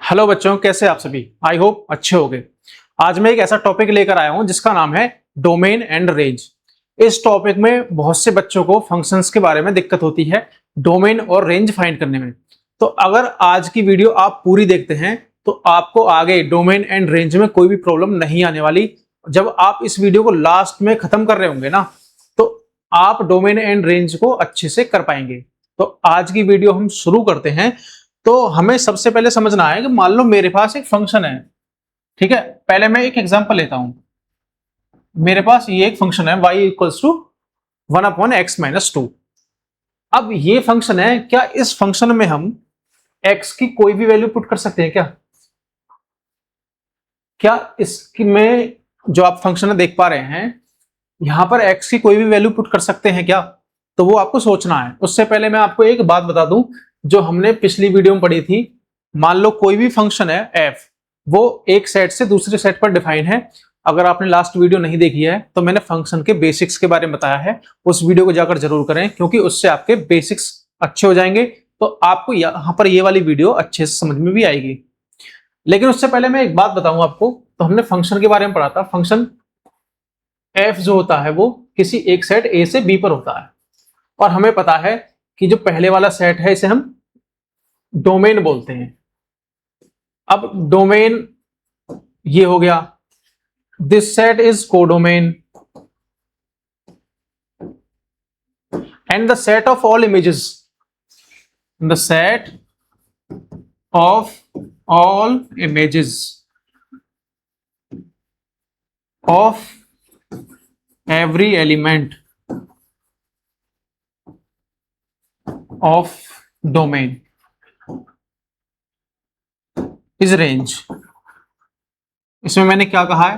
Hello बच्चों, कैसे आप सभी। आई होप अच्छे होंगे। आज मैं एक ऐसा टॉपिक लेकर आया हूं जिसका नाम है डोमेन एंड रेंज। इस टॉपिक में बहुत से बच्चों को फंक्शंस के बारे में दिक्कत होती है डोमेन और रेंज फाइंड करने में। तो अगर आज की वीडियो आप पूरी देखते हैं तो आपको आगे डोमेन एंड रेंज में कोई भी प्रॉब्लम नहीं आने वाली। जब आप इस वीडियो को लास्ट में खत्म कर रहे होंगे ना, तो आप डोमेन एंड रेंज को अच्छे से कर पाएंगे। तो आज की वीडियो हम शुरू करते हैं। तो हमें सबसे पहले समझना है कि मान लो मेरे पास एक फंक्शन है। ठीक है, पहले मैं एक एग्जांपल लेता हूं। मेरे पास ये एक फंक्शन है y इक्वल्स टू 1/x-2। अब ये फंक्शन है, क्या इस फंक्शन में हम x की कोई भी वैल्यू पुट कर सकते हैं? क्या इसकी में जो आप फंक्शन देख पा रहे हैं, यहां पर x की कोई भी वैल्यू पुट कर सकते हैं क्या? तो वो आपको सोचना है। उससे पहले मैं आपको एक बात बता दूं जो हमने पिछली वीडियो में पढ़ी थी। मान लो कोई भी फंक्शन है f, वो एक सेट से दूसरे सेट पर डिफाइन है। अगर आपने लास्ट वीडियो नहीं देखी है तो मैंने फंक्शन के बेसिक्स के बारे में बताया है, उस वीडियो को जाकर जरूर करें क्योंकि उससे आपके बेसिक्स अच्छे हो जाएंगे। तो आपको यहां पर ये वाली वीडियो अच्छे से समझ में भी आएगी। लेकिन उससे पहले मैं एक बात बताऊं आपको। तो हमने फंक्शन के बारे में पढ़ा था। फंक्शन f जो होता है वो किसी एक सेट a से b पर होता है, और हमें पता है कि जो पहले वाला सेट है इसे हम डोमेन बोलते हैं। अब डोमेन ये हो गया, this set is codomain and the set of all images, the set of all images of every element of domain is range। इसमें मैंने क्या कहा है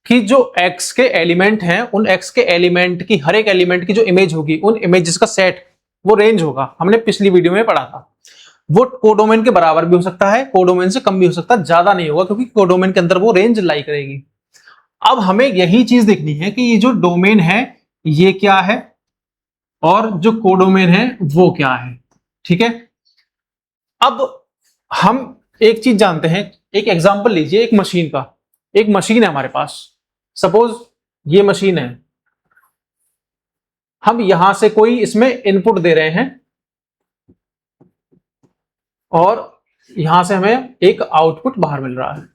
कि जो x के एलिमेंट हैं, उन x के एलिमेंट की हर एक एलिमेंट की जो इमेज होगी, उन इमेजेस का सेट वो रेंज होगा। हमने पिछली वीडियो में पढ़ा था। वो कोडोमेन के बराबर भी हो सकता है, कोडोमेन से कम भी हो सकता है, ज्यादा नहीं होगा क्योंकि कोडोमेन के अंदर वो रेंज लाई करेगी। अब हमें यही चीज देखनी है कि ये जो डोमेन है ये क्या है और जो कोडोमेन है वो क्या है। ठीक है, अब हम एक चीज जानते हैं। एक एग्जांपल लीजिए एक मशीन का। एक मशीन है हमारे पास, सपोज ये मशीन है। हम यहां से कोई इसमें इनपुट दे रहे हैं और यहां से हमें एक आउटपुट बाहर मिल रहा है।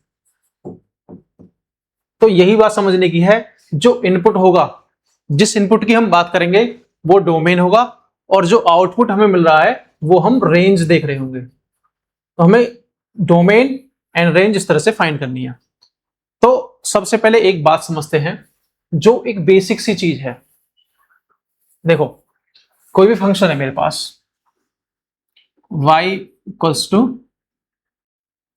तो यही बात समझने की है, जो इनपुट होगा, जिस इनपुट की हम बात करेंगे वो डोमेन होगा, और जो आउटपुट हमें मिल रहा है वो हम रेंज देख रहे होंगे। तो हमें डोमेन एंड रेंज इस तरह से फाइंड करनी है। तो सबसे पहले एक बात समझते हैं जो एक बेसिक सी चीज है। देखो, कोई भी फंक्शन है मेरे पास, y इक्वल्स टू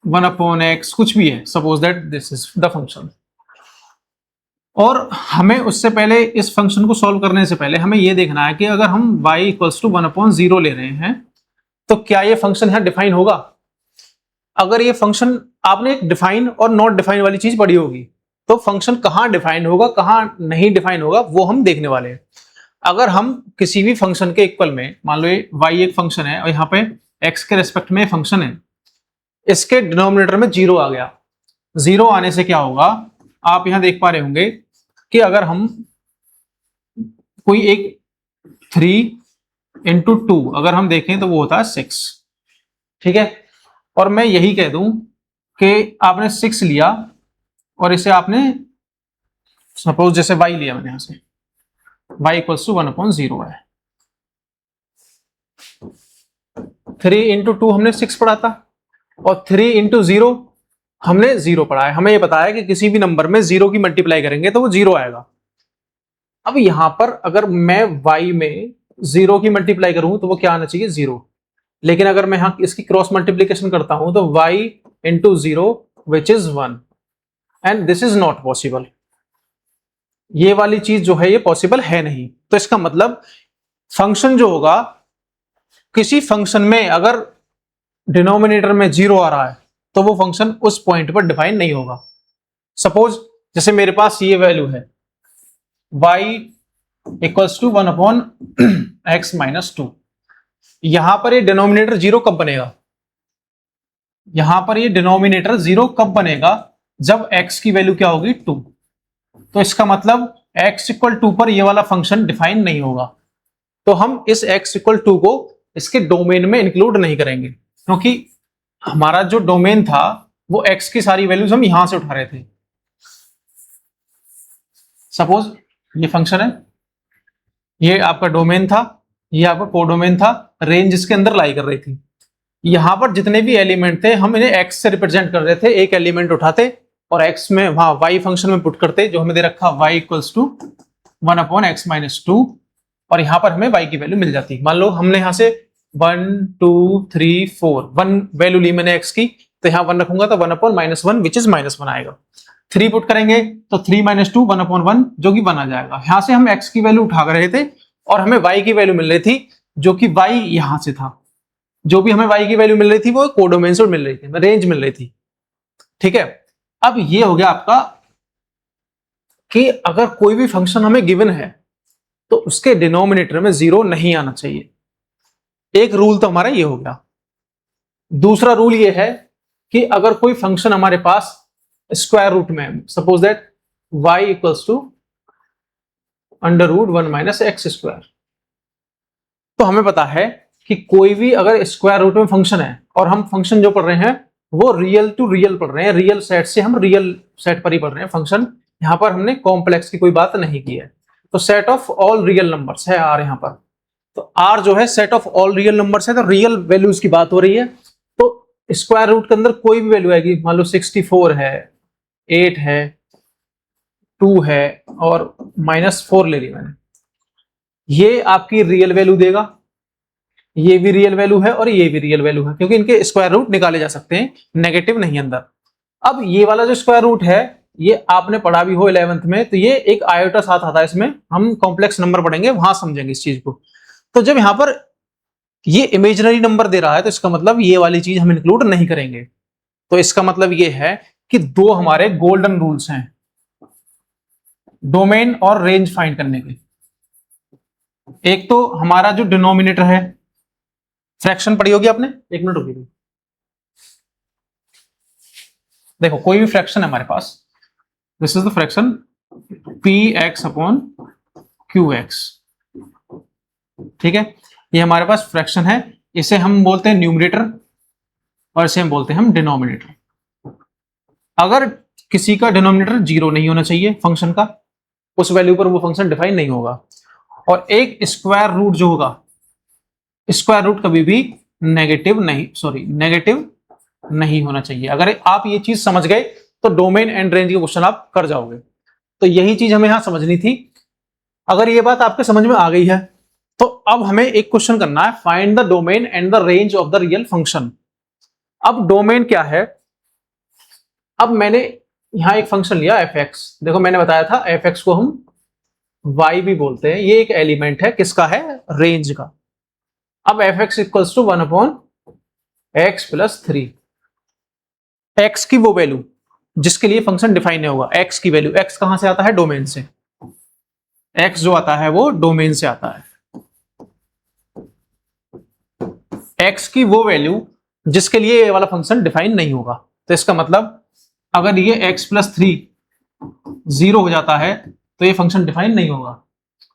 1/x, कुछ भी है, suppose that this is the function. और हमें उससे पहले इस फंक्शन को सॉल्व करने से पहले हमें यह देखना है कि अगर हम y इक्वल्स टू 1/0 ले रहे हैं तो क्या ये फंक्शन यहां डिफाइन होगा? अगर ये फंक्शन, आपने एक डिफाइन और नॉट डिफाइन वाली चीज पढ़ी होगी, तो फंक्शन कहां डिफाइन होगा कहां नहीं डिफाइन होगा वो हम देखने वाले हैं। अगर हम किसी भी फंक्शन के इक्वल में, मान लो ये y एक फंक्शन है और यहाँ पे x के रेस्पेक्ट में फंक्शन है, इसके डिनोमिनेटर में 0 आ गया। 0 आने से क्या होगा, आप यहां देख पा रहे होंगे कि अगर हम कोई एक 3 × 2 अगर हम देखें तो वो होता है 6। ठीक है, और मैं यही कह दूं कि आपने 6 लिया और इसे आपने सपोज जैसे y लिया, मैंने यहां से y इक्वल्स टू 1/0 है। 3 × 2 हमने 6 पढ़ा था और 3 × 0 हमने 0 पढ़ा है। हमें यह पता है कि किसी भी नंबर में 0 की मल्टीप्लाई करेंगे तो वो 0 आएगा। अब यहां पर अगर मैं y में 0 की मल्टीप्लाई करूं तो वो क्या आना चाहिए, 0। लेकिन अगर मैं यहां इसकी क्रॉस मल्टीप्लीकेशन करता हूं तो y × 0 which is 1, and this is not possible. ये वाली चीज जो है ये पॉसिबल है नहीं। तो इसका मतलब फंक्शन जो होगा, किसी फंक्शन में अगर डिनोमिनेटर में 0 आ रहा है तो वो फंक्शन उस पॉइंट पर डिफाइन नहीं होगा। सपोज जैसे मेरे पास ये वैल्यू है y इक्वल्स टू 1/x-2, यहां पर ये डिनोमिनेटर 0 कब बनेगा, यहां पर ये डिनोमिनेटर 0 कब बनेगा, जब x की वैल्यू क्या होगी 2। तो इसका मतलब x इक्वल 2 पर ये वाला फंक्शन डिफाइन नहीं होगा, तो हम इस x इक्वल 2 को इसके डोमेन में इंक्लूड नहीं करेंगे, क्योंकि हमारा जो डोमेन था वो x की सारी वैल्यूज हम यहां से उठा रहे थे। सपोज ये फंक्शन है, ये आपका डोमेन था, ये आपका कोडोमेन था, रेंज इसके अंदर लाई कर रही थी। यहां पर जितने भी एलिमेंट थे हम इन्हें x से रिप्रेजेंट कर रहे थे, एक एलिमेंट उठाते और x में वहां y फंक्शन में पुट करते, जो हमें दे रखा y equals to 1/x minus 2, और यहां पर हमें y की वैल्यू मिल जाती। मान लो हमने यहां से 1 2 3 4 1 वैल्यू ली मैंने x की, तो यहां 1 रखूंगा तो 1/-1 विच इज -1 आएगा। 3 पुट करेंगे तो 3 - 2 1/1 जो कि 1 आ जाएगा। यहां से हम x की वैल्यू उठा रहे थे और हमें y की वैल्यू मिल रही थी, जो कि y यहां से था। जो भी हमें y की वैल्यू मिल रही थी वो कोडोमेन से मिल रही थी, रेंज मिल रही थी। ठीक है, अब ये हो गया आपका कि अगर कोई भी फंक्शन हमें गिवन है तो उसके डिनोमिनेटर में 0 नहीं आना चाहिए। एक रूल तो हमारा ये हो गया। दूसरा रूल ये है कि अगर कोई फंक्शन हमारे पास स्क्वायर रूट में, suppose that y equals to √1 - x², तो हमें पता है कि कोई भी अगर स्क्वायर रूट में फंक्शन है और हम फंक्शन जो पढ़ रहे हैं वो रियल टू रियल पढ़ रहे हैं, रियल सेट से हम रियल सेट पर ही पढ़ रहे हैं फंक्शन, यहां पर हमने कॉम्प्लेक्स की कोई बात नहीं की है। तो set of all real numbers है R यहां पर, तो R जो है set of all real numbers है, तो रियल वैल्यूज की बात हो रही है। तो स्क्वायर रूट के अंदर कोई भी वैल्यू आएगी, मान लो 64 है, 8 है, 2 है और -4 ले ली मैंने, ये आपकी रियल वैल्यू देगा, ये भी रियल वैल्यू है और ये भी रियल वैल्यू है, क्योंकि इनके स्क्वायर रूट निकाले जा सकते हैं, नेगेटिव नहीं अंदर। अब ये वाला जो स्क्वायर रूट है ये आपने पढ़ा भी हो 11th में, तो ये एक आयोटा साथ आता है, इसमें हम कॉम्प्लेक्स नंबर पढ़ेंगे वहां समझेंगे इस चीज को। तो जब यहां पर ये इमेजिनरी नंबर दे रहा है तो इसका मतलब ये वाली चीज हम इंक्लूड नहीं करेंगे। तो इसका मतलब ये है कि दो हमारे गोल्डन रूल्स हैं डोमेन और रेंज फाइंड करने के। एक तो हमारा जो डिनोमिनेटर है, फ्रैक्शन पढ़ी होगी आपने, 1 मिनट रुकिए। देखो कोई भी फ्रैक्शन है हमारे पास, this is the fraction px/qx, ठीक है, ये हमारे पास फ्रैक्शन है, इसे हम बोलते हैं न्यूमरेटर और इसे हम बोलते हैं हम डिनोमिनेटर। अगर किसी का डिनोमिनेटर 0 नहीं होना चाहिए फंक्शन का, उस वैल्यू पर वो फंक्शन डिफाइन नहीं होगा। और एक स्क्वायर रूट जो होगा, स्क्वायर रूट कभी भी नेगेटिव नहीं होना चाहिए। अगर आप ये चीज समझ गए तो डोमेन एंड रेंज के क्वेश्चन आप कर जाओगे। तो यही चीज हमें यहां समझनी थी। अगर ये बात आपके समझ में आ गई है तो अब हमें एक क्वेश्चन करना है, find the domain and the range of the real function. अब डोमेन क्या है, अब मैंने यहां एक फंक्शन लिया fx, देखो मैंने बताया था fx को हम y भी बोलते हैं, ये एक एलिमेंट है किसका है, रेंज का। अब fx equals to 1/x + 3, x की वो वैल्यू जिसके लिए फंक्शन डिफाइन नहीं होगा, x की वैल्यू, x कहां से आता है, डोमेन से, x जो आता है वो डोमेन से आता है। x की वो वैल्यू जिसके लिए ये वाला फंक्शन डिफाइन नहीं होगा। तो इसका मतलब अगर ये x + 3 0 हो जाता है तो ये फंक्शन डिफाइन नहीं होगा।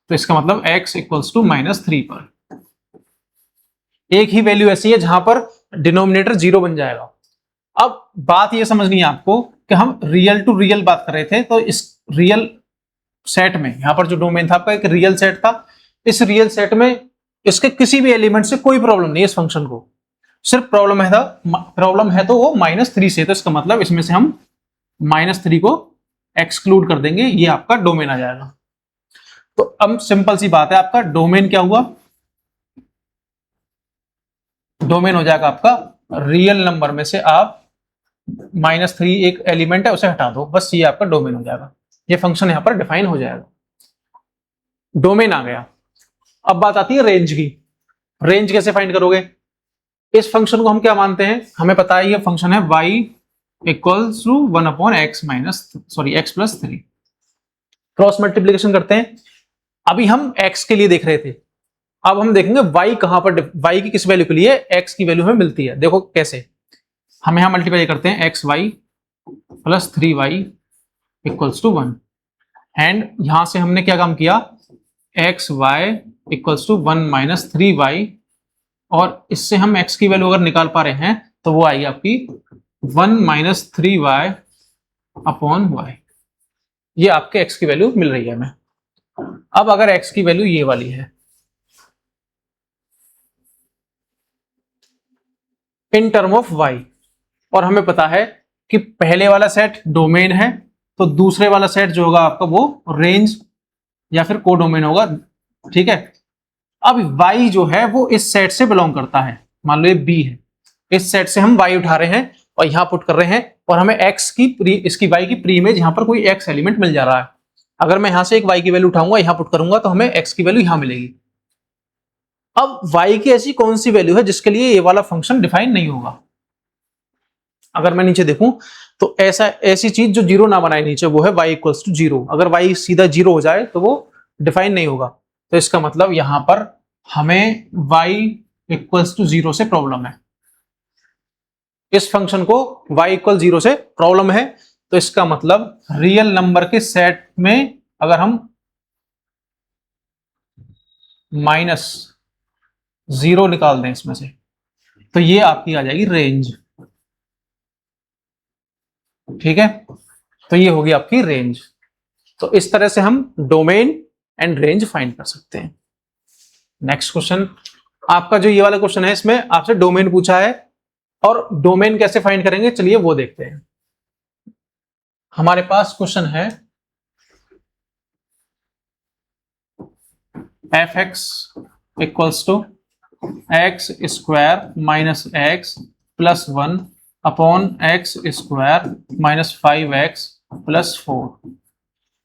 तो इसका मतलब x इक्वल्स टू -3 पर एक ही वैल्यू ऐसी है जहां पर डिनोमिनेटर 0 बन जाएगा। अब बात ये समझनी है आपको कि हम रियल टू रियल बात कर रहे थे, तो इस रियल सेट में यहां पर जो डोमेन था आपका एक रियल सेट था, इस रियल सेट में इसके किसी भी एलिमेंट से कोई प्रॉब्लम नहीं है, इस फंक्शन को सिर्फ प्रॉब्लम है तो वो -3 से। तो इसका मतलब इसमें से हम -3 को एक्सक्लूड कर देंगे, ये आपका डोमेन आ जाएगा। तो अब सिंपल सी बात है, आपका डोमेन क्या हुआ, डोमेन हो जाएगा आपका रियल नंबर में से आप -3 एक एलिमेंट है उसे हटा दो, बस ये आपका डोमेन हो जाएगा, ये फंक्शन यहां पर डिफाइन हो जाएगा, डोमेन आ गया। अब बात आती है रेंज की। रेंज कैसे फाइंड करोगे, इस फंक्शन को हम क्या मानते हैं, हमें पता है ये फंक्शन है y equals to 1/x + 3, cross multiplication करते हैं। अभी हम x के लिए देख रहे थे, अब हम देखेंगे y कहां पर, y की किस वैल्यू के लिए x की वैल्यू हमें मिलती है। देखो कैसे, हम यहाँ मल्टीप्लाई करते हैं x y plus 3y equals to 1 and यहां से हमने क्या काम किया, x y equals to 1 minus 3y और इससे हम x की वैल्यू अगर निकाल पा रहे हैं तो वो आएगी आपकी 1 माइनस 3y अपॉन y। ये आपके x की वैल्यू मिल रही है हमें। अब अगर x की वैल्यू ये वाली है इन टर्म ऑफ y और हमें पता है कि पहले वाला सेट डोमेन है तो दूसरे वाला सेट जो होगा आपका वो रेंज या फिर कोडोमेन होगा, ठीक है। अब y जो है वो इस सेट से बिलोंग करता है, मान लो ये b है, इस सेट से हम y उठा रहे हैं और यहां पुट कर रहे हैं और हमें x की इसकी y की प्री इमेज यहां पर कोई x एलिमेंट मिल जा रहा है। अगर मैं यहां से एक y की वैल्यू उठाऊंगा यहां पुट करूंगा तो हमें x की वैल्यू यहां मिलेगी। अब y की ऐसी कौन सी वैल्यू है जिसके लिए ये वाला फंक्शन डिफाइन नहीं होगा। अगर मैं नीचे देखूं तो ऐसी चीज जो जीरो ना बनाए नीचे वो है y इक्वल्स टू 0। अगर y सीधा 0 हो जाए तो वो डिफाइन नहीं होगा। तो इसका मतलब यहां पर हमें y इक्वल्स टू 0 से प्रॉब्लम है, इस फंक्शन को y इक्वल 0 से प्रॉब्लम है। तो इसका मतलब रियल नंबर के सेट में अगर हम -0 निकाल दें इसमें से तो ये आपकी आ जाएगी रेंज, ठीक है। तो ये होगी आपकी रेंज। तो इस तरह से हम डोमेन एंड रेंज फाइंड कर सकते हैं। नेक्स्ट क्वेश्चन, आपका जो ये वाला क्वेश्चन है इसमें आपसे डोमेन पूछा है और डोमेन कैसे फाइंड करेंगे चलिए वो देखते हैं। हमारे पास क्वेश्चन है f(x) equals to x square minus x plus 1 upon x square minus 5x plus 4।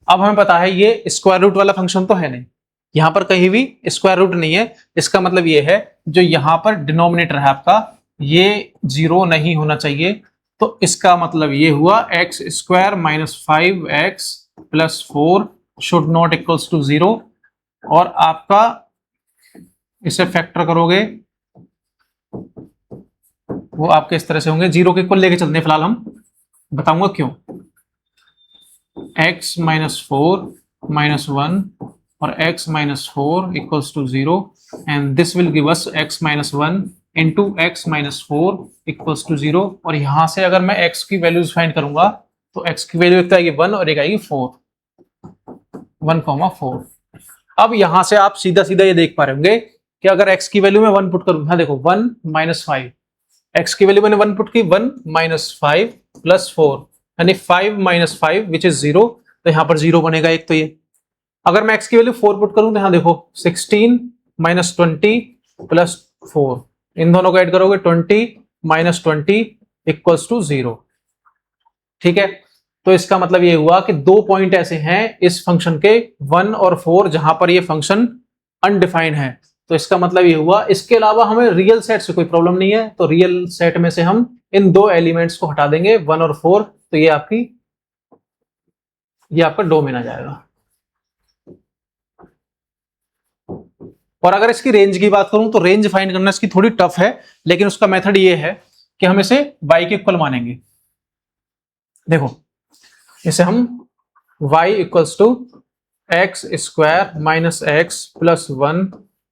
अब हमें पता है ये स्क्वायर रूट वाला फंक्शन तो है नहीं, यहां पर कहीं भी स्क्वायर रूट नहीं है। इसका मतलब ये है जो यहां पर डिनोमिनेटर है आपका ये 0 नहीं होना चाहिए। तो इसका मतलब ये हुआ x square minus 5x plus 4 should not equals to 0 और आपका इसे फैक्टर करोगे वो आपके इस तरह से होंगे, 0 के इक्वल लेके चलते हैं फिलहाल, हम बताऊंगा क्यों। x माइनस 4 माइनस 1 और x minus 4 equals to 0 and this will give us x minus 1 into x minus 4 equals to 0। और यहां से अगर मैं x की वैल्यूज फाइंड करूंगा तो x की वैल्यू एक तो आएगी 1 और एक आएगी 4, 1,4। अब यहां से आप सीधा सीधा ये देख पा रहे होंगे कि अगर x की वैल्यू में 1 पुट करूं, हाँ देखो 1 माइनस 5, x की वैल्यू मैंने 1 पुट की 1 माइनस 5 प्लस 4 यानी 5 माइनस 5 विच इज 0। तो यहां पर 0 बनेगा एक तो ये। अगर मैं x की वैल्यू 4 पुट करूं तो यहां देखो 16 माइनस 20 प्लस 4, इन दोनों को ऐड करोगे 20 माइनस 20 इक्वल्स टू 0, ठीक है। तो इसका मतलब ये हुआ कि 2 पॉइंट ऐसे हैं इस फंक्शन के 1 और 4 जहां पर ये फंक्शन अनडिफाइंड है। तो इसका मतलब ये हुआ, इसके अलावा हमें रियल सेट से कोई प्रॉब्लम नहीं है तो रियल सेट में से हम इन 2 एलिमेंट्स को हटा देंगे 1 और 4। तो ये आपका डोमेन आ जाएगा। और अगर इसकी रेंज की बात करूं तो रेंज फाइंड करना इसकी थोड़ी टफ है, लेकिन उसका मेथड ये है कि हम इसे y के इक्वल मानेंगे। देखो इसे हम y equals to x square minus x plus 1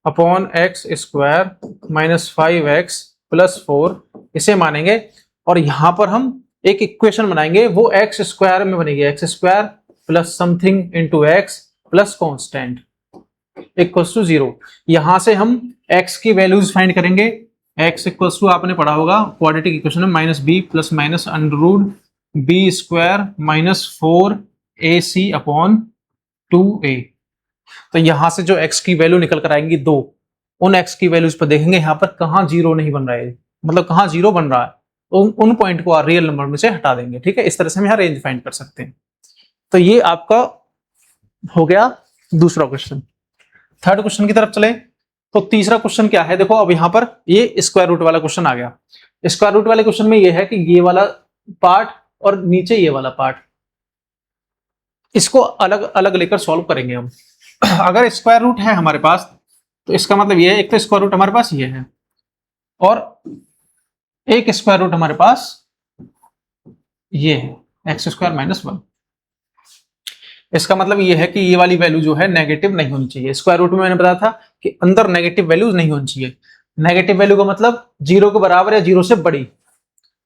upon x square minus 5x plus 4 इसे मानेंगे और यहां पर हम एक इक्वेशन बनाएंगे वो एक्स स्क्वायर में बनेगी, x square plus something into x plus constant equals to 0। यहां से हम x की वैल्यूज फाइंड करेंगे। x इक्वल्स टू आपने पढ़ा होगा क्वाड्रेटिक इक्वेशन में minus b plus minus under root b square minus 4ac upon 2a। तो यहां से जो x की वैल्यू निकल कर आएंगी 2, उन x की वैल्यूज पर देखेंगे यहां पर कहां 0 नहीं बन रहा है, मतलब कहां 0 बन रहा है तो उन पॉइंट को रियल नंबर में से हटा देंगे, ठीक है। इस तरह से हम यहाँ रेंज फाइंड कर सकते हैं। तो ये आपका हो गया दूसरा क्वेश्चन। थर्ड क्वेश्चन की तरफ चले तो तीसरा क्वेश्चन क्या है, देखो अब यहां पर ये स्क्वायर रूट वाला क्वेश्चन आ गया। स्क्वायर रूट वाले क्वेश्चन में ये है कि ये वाला पार्ट और नीचे ये वाला पार्ट, इसको अलग अलग लेकर सॉल्व करेंगे हम। अगर स्क्वायर रूट है हमारे पास तो इसका मतलब ये है, एक तो स्क्वायर रूट हमारे पास ये है और एक स्क्वायर रूट हमारे पास ये है एक्स स्क्वायर माइनस 1। इसका मतलब ये है कि ये वाली वैल्यू जो है नेगेटिव नहीं होनी चाहिए। स्क्वायर रूट में मैंने बताया था कि अंदर नेगेटिव वैल्यूज नहीं होनी चाहिए। नेगेटिव वैल्यू का मतलब जीरो के बराबर या जीरो से बड़ी।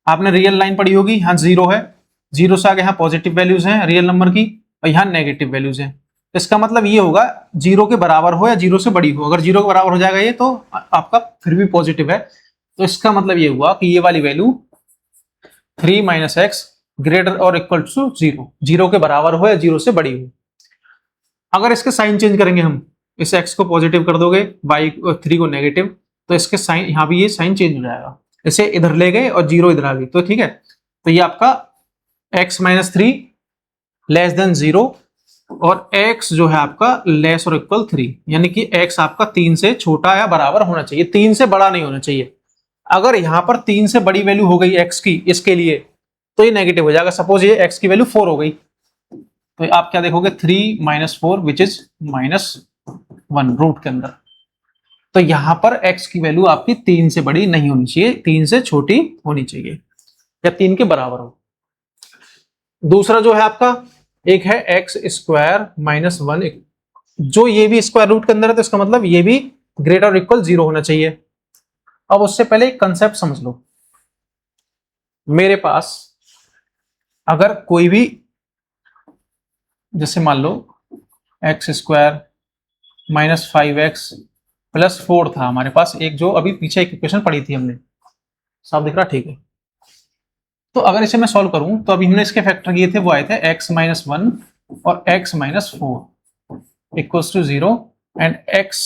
आपने रियल लाइन पढ़ी होगी, यहाँ जीरो है, जीरो से आगे यहाँ पॉजिटिव वैल्यूज हैं रियल नंबर की और यहाँ नेगेटिव वैल्यूज हैं। इसका मतलब ये होगा जीरो के बराबर हो या जीरो से बड़ी हो। अगर जीरो के बराबर हो जाएगा ये तो आपका फिर भी पॉजिटिव है। तो इसका मतलब ये हुआ कि ये वाली वैल्यू 3 माइनस एक्स ग्रेटर और इक्वल टू जीरो, जीरो के बराबर हो या जीरो से बड़ी हो। अगर इसके साइन चेंज करेंगे हम, इस एक्स को पॉजिटिव कर दोगे, बाई 3 को नेगेटिव, तो इसके साइन यहाँ भी ये साइन चेंज हो जाएगा। इसे इधर ले गए और जीरो इधर आ गई तो ठीक है। तो ये आपका x minus 3 less than zero और x जो है आपका लेस और इक्वल 3, यानी कि x आपका 3 से छोटा या बराबर होना चाहिए, 3 से बड़ा नहीं होना चाहिए। अगर यहां पर 3 से बड़ी वैल्यू हो गई x की इसके लिए तो ये नेगेटिव हो जाएगा। सपोज ये x की वैल्यू 4 हो गई तो आप क्या देखोगे 3 minus 4 which is minus 1 root के अंदर। तो यहां पर x की वैल्यू आपकी 3 से बड़ी नहीं होनी चाहिए, 3 से छोटी होनी चाहिए या 3 के बराबर हो। दूसरा जो है आपका एक है एक्स स्क्वायर माइनस 1, जो ये भी स्क्वायर रूट के अंदर है तो इसका मतलब ये भी ग्रेटर और इक्वल जीरो होना चाहिए। अब उससे पहले एक कंसेप्ट समझ लो। मेरे पास अगर कोई भी, जैसे मान लो X square minus 5x plus 4 था हमारे पास, एक जो अभी पीछे एक इक्वेशन पढ़ी थी हमने, साफ दिख रहा? ठीक है। तो अगर इसे मैं सॉल्व करूं तो अभी हमने इसके फैक्टर किए थे, वो आए थे x माइनस 1 और x minus 4 equals to 0 and x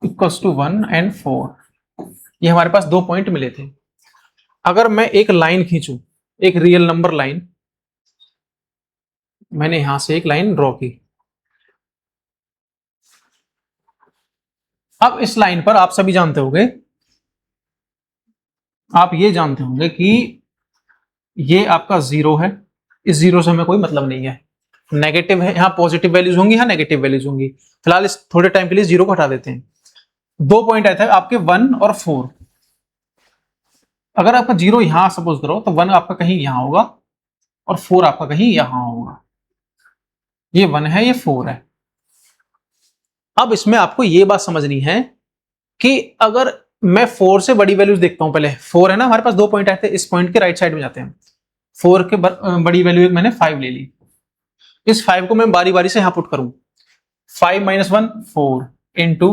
equals to 1 and 4। ये हमारे पास 2 पॉइंट मिले थे। अगर मैं एक लाइन खींचूं, एक रियल नंबर लाइन, मैंने यहां से एक लाइन ड्रॉ की। अब इस लाइन पर आप सभी जानते होंगे, आप ये जानते होंगे कि ये आपका 0 है, इस 0 से हमें कोई मतलब नहीं है। नेगेटिव है, यहां पॉजिटिव वैल्यूज होंगी, यहां नेगेटिव वैल्यूज होंगी। फिलहाल इस थोड़े टाइम के लिए 0 को हटा देते हैं। 2 पॉइंट आए थे आपके 1 और 4। अगर आपका 0 यहां सपोज करो तो 1 आपका कहीं यहां होगा और 4 आपका कहीं यहां होगा। ये 1 है, ये 4 है। अब इसमें आपको ये बात समझनी है कि अगर मैं 4 से बड़ी वैल्यूज देखता हूं, पहले 4 है ना हमारे पास, 2 पॉइंट आए थे, इस पॉइंट के राइट साइड में जाते हैं। 4 के बड़ी वैल्यू एक मैंने 5 ले ली। इस 5 को मैं बारी बारी से यहां पुट करूं, 5 minus 1 4 into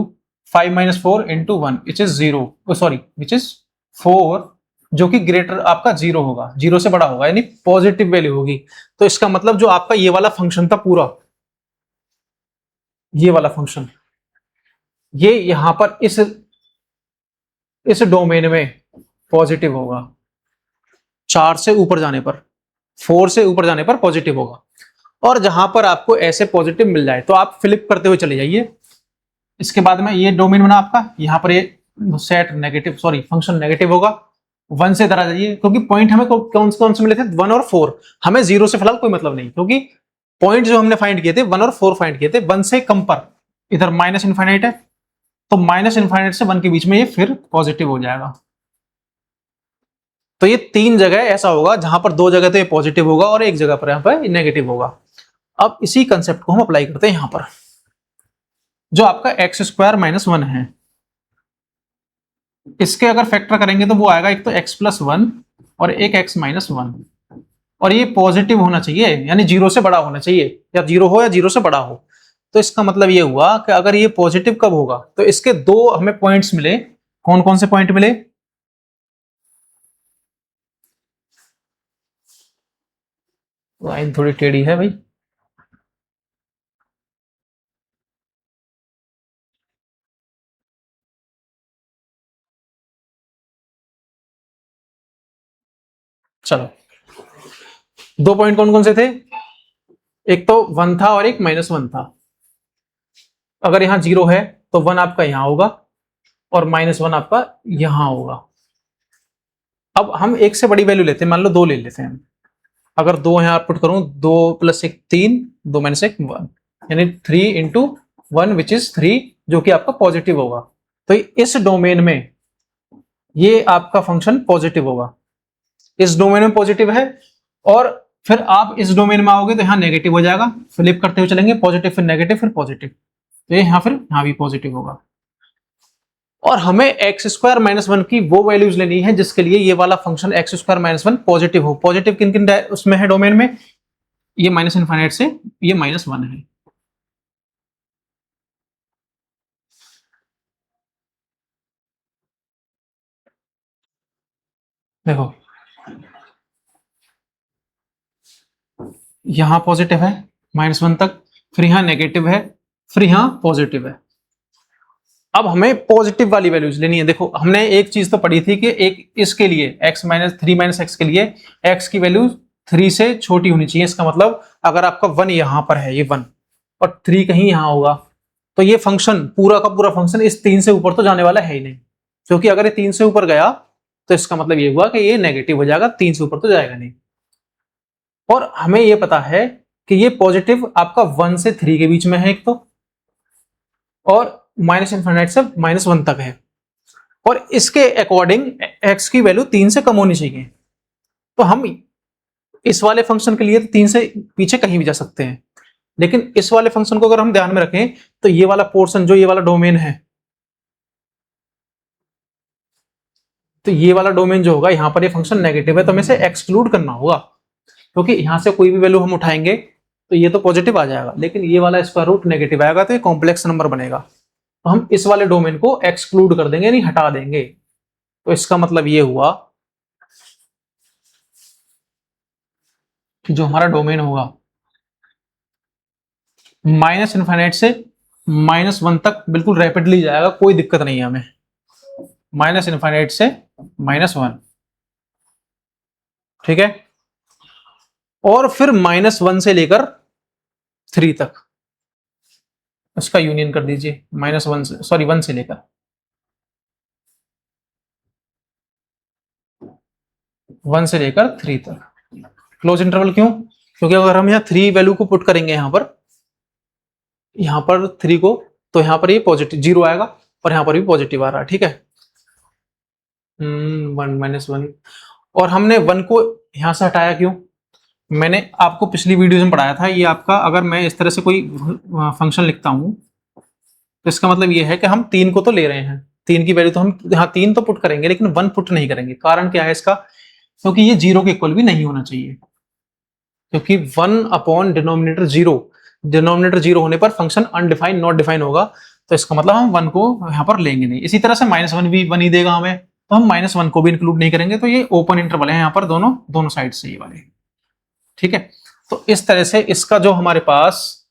5 minus 4 into 1 which is 0, sorry which is 4, जो कि ग्रेटर आपका 0 होगा, 0 से बड़ा होगा, यानी पॉजिटिव वैल्यू होगी। तो इसका मतलब जो आपका ये वाला फंक्शन था पूरा, ये वाला फंक्शन, ये यहां पर इस डोमेन में पॉजिटिव होगा। 4 से ऊपर जाने पर, 4 से ऊपर जाने पर पॉजिटिव होगा। और जहां पर आपको ऐसे पॉजिटिव मिल जाए तो आप फ्लिप करते हुए चले जाइए। इसके बाद में ये डोमेन बना आपका, यहां पर ये set negative, sorry function negative होगा। 1 से इधर आ जाइए, क्योंकि पॉइंट हमें कौन से मिले थे, 1 और 4। हमें 0 से फिलहाल कोई मतलब नहीं, क्योंकि पॉइंट जो हमने फाइंड किए थे 1 और 4 फाइंड किए थे। 1 से कम पर इधर माइनस इनफाइनाइट है, तो माइनस इनफाइनाइट से 1 के बीच में ये फिर पॉजिटिव हो जाएगा। तो ये 3 जगह ऐसा होगा जहां पर 2 जगह तो ये पॉजिटिव होगा और एक जगह पर यहां पर नेगेटिव होगा। अब इसी कंसेप्ट को हम अप्लाई करते हैं यहां पर। जो आपका एक्स स्क्वायर माइनस 1 है, इसके अगर फैक्टर करेंगे तो वो आएगा एक तो x प्लस 1 और एक x माइनस 1, और ये पॉजिटिव होना चाहिए, यानी 0 से बड़ा होना चाहिए, या 0 हो या 0 से बड़ा हो। तो इसका मतलब ये हुआ कि अगर ये पॉजिटिव कब होगा, तो इसके 2 हमें पॉइंट्स मिले। कौन कौन से पॉइंट मिले? लाइन थोड़ी टेढ़ी है भाई। चलो, 2 पॉइंट कौन कौन से थे? एक तो 1 था और एक माइनस 1 था। अगर यहां 0 है तो 1 आपका यहां होगा और माइनस 1 आपका यहां होगा। अब हम एक से बड़ी वैल्यू लेते हैं, मान लो 2 ले लेते हैं। अगर 2 यहां पुट करूं, 2 प्लस 1 3, 2 माइनस 1 1, यानी 3 इंटू 1 विच इज 3, जो कि आपका पॉजिटिव होगा। तो इस डोमेन में ये आपका फंक्शन पॉजिटिव होगा, इस डोमेन में पॉजिटिव है, और फिर आप इस डोमेन में आओगे तो यहाँ नेगेटिव हो जाएगा, फ्लिप करते हुए चलेंगे, पॉजिटिव फिर नेगेटिव फिर पॉजिटिव, तो ये यहाँ फिर यहाँ भी पॉजिटिव होगा। और हमें एक्स स्क्वायर माइनस वन की वो वैल्यूज लेनी है जिसके लिए ये वाला function x square minus one positive हो। पॉजिटिव किन किन उसमें है डोमेन में, ये माइनस इनफाइनाइट से ये माइनस वन है। देखो यहां पॉजिटिव है माइनस वन तक, फिर यहां नेगेटिव है, फिर यहां पॉजिटिव है। अब हमें पॉजिटिव वाली वैल्यूज लेनी है। देखो हमने एक चीज तो पढ़ी थी कि एक इसके लिए x minus three minus x के लिए x की वैल्यू 3 से छोटी होनी चाहिए। इसका मतलब अगर आपका 1 यहां पर है, ये 1 और 3 कहीं यहां होगा, तो ये फंक्शन पूरा का पूरा फंक्शन इस 3 से ऊपर तो जाने वाला है ही नहीं, क्योंकि अगर ये 3 से ऊपर गया तो इसका मतलब ये हुआ कि ये नेगेटिव हो जाएगा, 3 से ऊपर तो जाएगा नहीं। और हमें ये पता है कि ये पॉजिटिव आपका 1 से 3 के बीच में है एक तो, और माइनस इनफिनिटी से माइनस वन तक है, और इसके अकॉर्डिंग x की वैल्यू 3 से कम होनी चाहिए। तो हम इस वाले फंक्शन के लिए तो 3 से पीछे कहीं भी जा सकते हैं, लेकिन इस वाले फंक्शन को अगर हम ध्यान में रखें तो ये वाला पोर्शन जो ये वाला डोमेन है, तो ये वाला डोमेन जो होगा यहां पर ये फंक्शन नेगेटिव है, तो हमें इसे एक्सक्लूड करना होगा, क्योंकि यहां से कोई भी वैल्यू हम उठाएंगे तो ये तो पॉजिटिव आ जाएगा, लेकिन ये वाला स्क्वायर रूट नेगेटिव आएगा तो ये कॉम्प्लेक्स नंबर बनेगा। तो हम इस वाले डोमेन को एक्सक्लूड कर देंगे, यानी हटा देंगे। तो इसका मतलब ये हुआ कि जो हमारा डोमेन होगा माइनस इनफाइनाइट से माइनस वन तक बिल्कुल रैपिडली जाएगा, कोई दिक्कत नहीं है हमें, माइनस इनफाइनाइट से माइनस वन, ठीक है। और फिर माइनस वन से लेकर 3 तक इसका यूनियन कर दीजिए, माइनस वन से, सॉरी 1 से लेकर 1 से लेकर 3 तक क्लोज इंटरवल। क्यों? क्योंकि अगर हम यहाँ 3 वैल्यू को पुट करेंगे यहां पर 3 को, तो यहां पर ये पॉजिटिव 0 आएगा और यहां पर भी पॉजिटिव आ रहा है, ठीक है। 1 माइनस वन, और हमने 1 को यहां से हटाया क्यों? मैंने आपको पिछली वीडियो में पढ़ाया था, ये आपका अगर मैं इस तरह से कोई फंक्शन लिखता हूं तो इसका मतलब ये है कि हम 3 को तो ले रहे हैं, 3 की वैल्यू तो हम यहाँ 3 तो पुट करेंगे, लेकिन 1 पुट नहीं करेंगे। कारण क्या है इसका? क्योंकि ये 0 के इक्वल भी नहीं होना चाहिए, क्योंकि 1 अपॉन डिनोमिनेटर 0, डिनोमिनेटर 0 होने पर फंक्शन अनडिफाइंड नॉट डिफाइन होगा, तो इसका मतलब हम 1 को यहाँ पर लेंगे नहीं। इसी तरह से माइनस वन भी 1 ही देगा हमें, तो हम माइनस वन को भी इंक्लूड नहीं करेंगे। तो ये ओपन इंटरवल है यहाँ पर दोनों साइड से ये वाले, ठीक है। तो इस तरह से इसका जो हमारे पास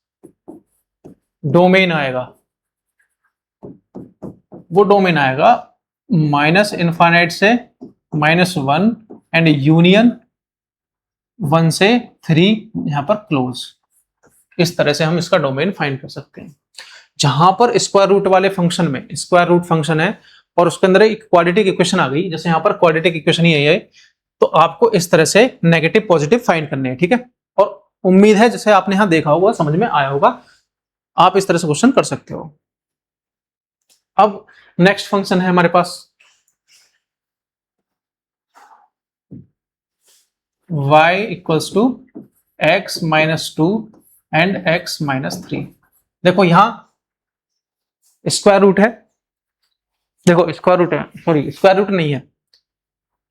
डोमेन आएगा वो डोमेन आएगा माइनस इनफाइनाइट से माइनस वन एंड यूनियन 1 से 3 यहां पर क्लोज। इस तरह से हम इसका डोमेन फाइंड कर सकते हैं। जहां पर स्क्वायर रूट वाले फंक्शन में स्क्वायर रूट फंक्शन है और उसके अंदर एक क्वाड्रेटिक इक्वेशन आ गई, जैसे यहां पर क्वाड्रेटिक इक्वेशन ही है, तो आपको इस तरह से नेगेटिव पॉजिटिव फाइंड करने हैं, ठीक है। और उम्मीद है जैसे आपने यहां देखा होगा समझ में आया होगा, आप इस तरह से क्वेश्चन कर सकते हो। अब नेक्स्ट फंक्शन है हमारे पास y equals to x minus two and x minus three. देखो यहां स्क्वायर रूट है, देखो स्क्वायर रूट है, सॉरी स्क्वायर रूट नहीं है,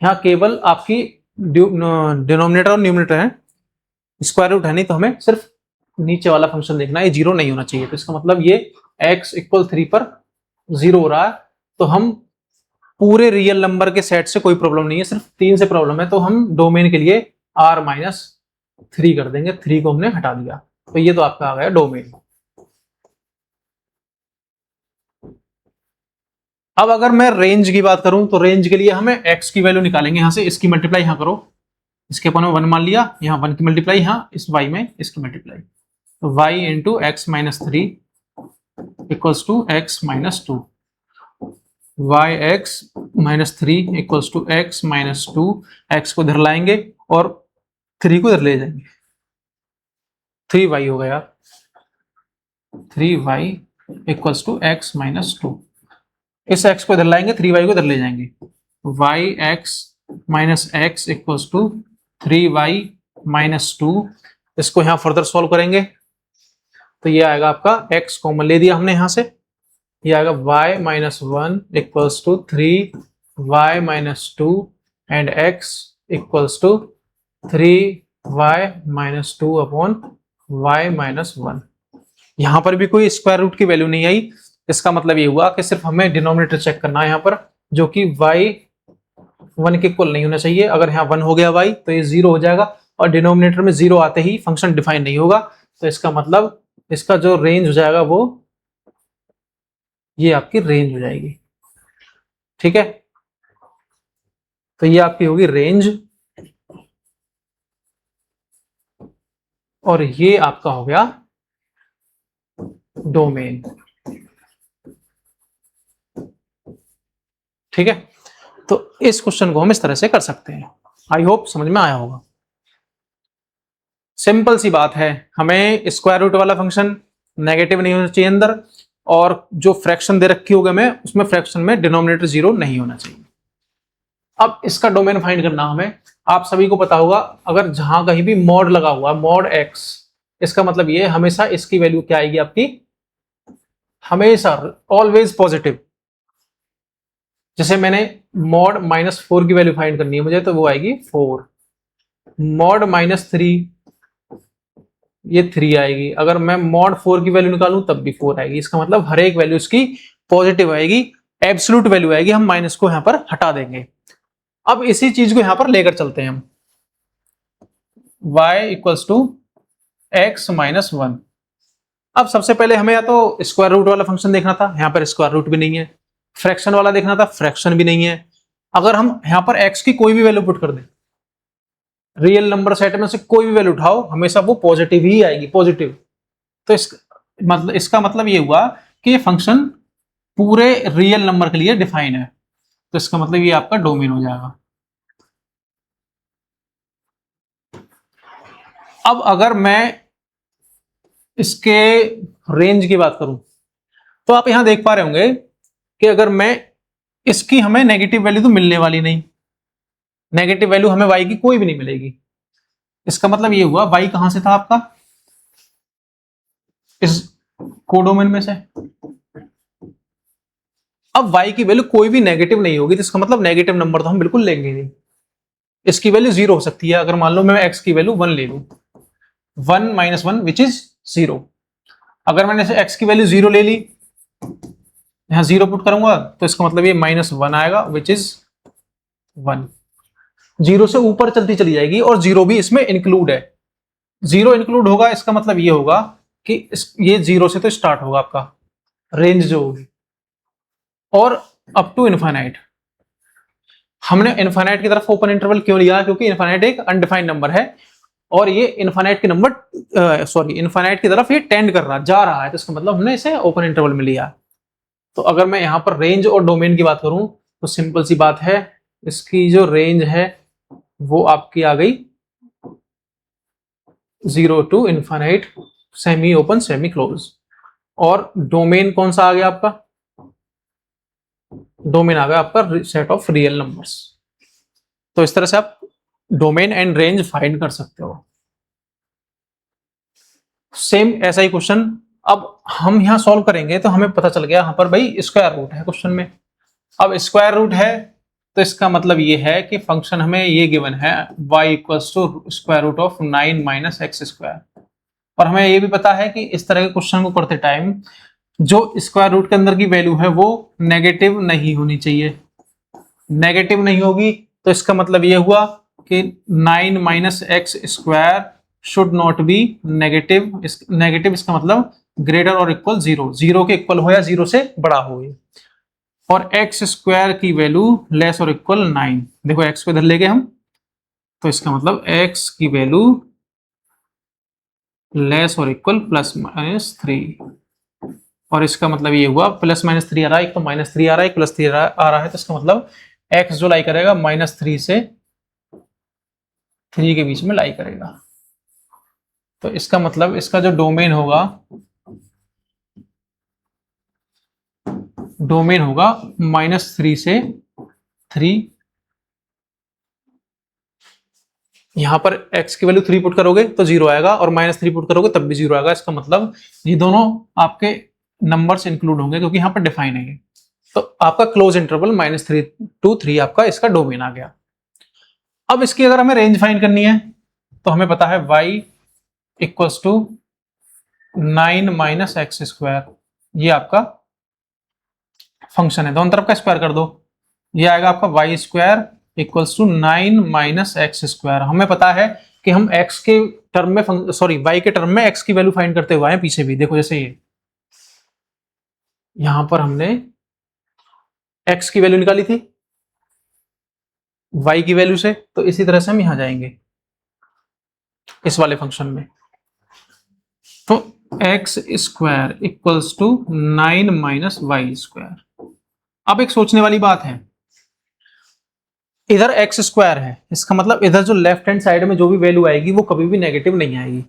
यहां केवल आपकी डिनोमिनेटर और न्यूमिनेटर है, स्क्वायर रूट है नहीं, तो हमें सिर्फ नीचे वाला फंक्शन देखना है, ये 0 नहीं होना चाहिए। तो इसका मतलब ये x इक्वल 3 पर 0 हो रहा है, तो हम पूरे रियल नंबर के सेट से कोई प्रॉब्लम नहीं है, सिर्फ 3 से प्रॉब्लम है, तो हम डोमेन के लिए r माइनस 3 कर देंगे, 3 को हमने हटा दिया, तो ये तो आपका आ गया डोमेन। अब अगर मैं रेंज की बात करूं तो रेंज के लिए हमें x की वैल्यू निकालेंगे, यहां से इसकी मल्टीप्लाई यहां करो, इसके अपन में 1 मान लिया, यहाँ 1 की मल्टीप्लाई, यहाँ इस y में इसकी मल्टीप्लाई, तो y into x minus three equals to x minus two, y x minus three equals to x minus two, x को इधर लाएंगे और 3 को इधर ले जाएंगे, 3y हो गया, 3y equals to x minus two, इस x को इधर लाएंगे 3y को इधर ले जाएंगे, y x minus x equals to 3y minus 2। इसको यहां फर्दर सॉल्व करेंगे तो ये आएगा आपका x कॉमन ले दिया हमने यहां से, ये आएगा y minus 1 equals to 3y minus 2 and x equals to 3y minus 2 upon y minus 1। यहां पर भी कोई स्क्वायर रूट की वैल्यू नहीं आई, इसका मतलब ये हुआ कि सिर्फ हमें डिनोमिनेटर चेक करना है यहाँ पर, जो कि y 1 के इक्वल नहीं होना चाहिए। अगर यहाँ 1 हो गया y तो ये 0 हो जाएगा, और डिनोमिनेटर में 0 आते ही फंक्शन डिफाइन नहीं होगा, तो इसका मतलब इसका जो रेंज हो जाएगा वो ये आपकी रेंज हो जाएगी। ठीक है, तो ये आपकी होगी रेंज, और ये आपका हो गया डोमेन। ठीक है, तो इस क्वेश्चन को हम इस तरह से कर सकते हैं। आई होप समझ में आया होगा। सिंपल सी बात है, हमें स्क्वायर रूट वाला फंक्शन नेगेटिव नहीं होना चाहिए अंदर, और जो फ्रैक्शन दे रखी होगा मैं उसमें फ्रैक्शन में डिनोमिनेटर 0 नहीं होना चाहिए। अब इसका डोमेन फाइंड करना हमें, आप सभी को पता होगा, अगर जहां कहीं भी मॉड लगा हुआ मॉड x, इसका मतलब ये हमेशा इसकी वैल्यू क्या आएगी आपकी, हमेशा ऑलवेज पॉजिटिव। जैसे मैंने मॉड -4 की वैल्यू फाइंड करनी है मुझे, तो वो आएगी 4। मॉड -3, ये 3 आएगी। अगर मैं मॉड 4 की वैल्यू निकालूं तब भी 4 आएगी। इसका मतलब हर एक वैल्यू इसकी पॉजिटिव आएगी, एब्सोल्यूट वैल्यू आएगी, हम माइनस को यहां पर हटा देंगे। अब इसी चीज को यहां पर लेकर चलते हैं हम, y equals to x minus 1। अब सबसे पहले हमें या तो स्क्वायर रूट वाला फंक्शन देखना था, यहां पर स्क्वायर रूट भी नहीं है, फ्रैक्शन वाला देखना था, फ्रैक्शन भी नहीं है। अगर हम यहां पर x की कोई भी वैल्यू पुट कर दें, रियल नंबर सेट में से कोई भी वैल्यू उठाओ, हमेशा वो पॉजिटिव ही आएगी, पॉजिटिव। तो इसका मतलब ये हुआ कि ये फंक्शन पूरे रियल नंबर के लिए डिफाइन है, तो इसका मतलब ये आपका डोमेन हो जाएगा। अब अगर मैं इसके रेंज की बात करूं, तो आप यहां देख पा रहे होंगे कि अगर मैं इसकी, हमें नेगेटिव वैल्यू तो मिलने वाली नहीं, नेगेटिव वैल्यू हमें y की कोई भी नहीं मिलेगी। इसका मतलब ये हुआ y कहां से था आपका, इस कोडोमेन में से। अब y की वैल्यू कोई भी नेगेटिव नहीं होगी, तो इसका मतलब नेगेटिव नंबर तो हम बिल्कुल लेंगे नहीं। इसकी वैल्यू 0 हो सकती है। अगर मान लो मैं x की वैल्यू 1 ले लूं, 1 माइनस 1 विच इज 0। अगर मैंने x की वैल्यू 0 ले ली, यहां 0 पुट करूंगा, तो इसका मतलब ये -1 आएगा विच इज 1। 0 से ऊपर चलती चली जाएगी, और 0 भी इसमें इंक्लूड है। 0 इंक्लूड होगा, इसका मतलब ये होगा कि ये 0 से तो स्टार्ट होगा आपका रेंज जो होगी, और अप टू इनफाइनाइट। हमने इनफाइनाइट की तरफ ओपन इंटरवल क्यों लिया, क्योंकि इनफाइनाइट एक अनडिफाइंड नंबर है, और ये इनफाइनाइट के इनफाइनाइट की तरफ ये टेंड कर रहा, जा रहा है, तो इसका मतलब हमने इसे ओपन इंटरवल में लिया। तो अगर मैं यहां पर रेंज और डोमेन की बात करूं, तो सिंपल सी बात है, इसकी जो रेंज है वो आपकी आ गई 0 to infinite, semi open semi close. और डोमेन कौन सा आ गया आपका, डोमेन आ गया आपका सेट ऑफ रियल नंबर्स। तो इस तरह से आप डोमेन एंड रेंज फाइंड कर सकते हो। सेम ऐसा ही क्वेश्चन अब हम यहां सॉल्व करेंगे, तो हमें पता चल गया यहां पर भाई स्क्वायर रूट है क्वेश्चन में। अब स्क्वायर रूट है तो इसका मतलब ये है कि फंक्शन हमें ये गिवन है y equals to square root of 9 minus x square. और हमें ये भी पता है कि इस तरह के क्वेश्चन को करते टाइम जो स्क्वायर रूट के अंदर की वैल्यू है वो नेगेटिव नहीं होनी चाहिए। नेगेटिव नहीं होगी तो इसका मतलब ये हुआ कि 9 minus x square should not be negative. Negative इसका मतलब ग्रेटर और इक्वल 0, 0 के इक्वल हो या 0 से बड़ा हो। और एक्स स्क्वायर की वैल्यू लेस और इक्वल 9, देखो एक्स को इधर ले गए हम, तो इसका मतलब एक्स की वैल्यू लेस और इक्वल +-3। और इसका मतलब ये हुआ +-3 आ रहा है, एक तो -3 आ रहा है, एक +3 आ रहा है, तो इसका मतलब x जो लाई करेगा -3 से 3 के बीच में लाई करेगा। तो इसका मतलब इसका जो डोमेन होगा -3 से 3 यहाँ पर x की वैल्यू 3 पुट करोगे तो 0 आएगा और -3 पुट करोगे तब भी 0 आएगा। इसका मतलब ये दोनों आपके नंबर्स इंक्लूड होंगे क्योंकि यहाँ पर डिफाइन है। तो आपका क्लोज इंटरवल -3 to 3 आपका इसका डोमेन आ गया। अब इसकी अगर हमें रेंज फाइंड करनी है तो हमें पता है y इक्वल्स टू 9 - x²। ये आपका फंक्शन है, दोनों तरफ का स्क्वायर कर दो, ये आएगा आपका y² इक्वल्स टू 9 - x²। हमें पता है कि हम x के टर्म में y के टर्म में x की वैल्यू फाइंड करते हुए आए पीछे भी। देखो जैसे ये यहां पर हमने x की वैल्यू निकाली थी y की वैल्यू से, तो इसी तरह से हम यहां जाएंगे इस वाले फंक्शन में। तो x² इक्वल्स टू 9 - y²। अब एक सोचने वाली बात है, इधर x² है, इसका मतलब इधर जो लेफ्ट हैंड साइड में जो भी वैल्यू आएगी वो कभी भी नेगेटिव नहीं आएगी।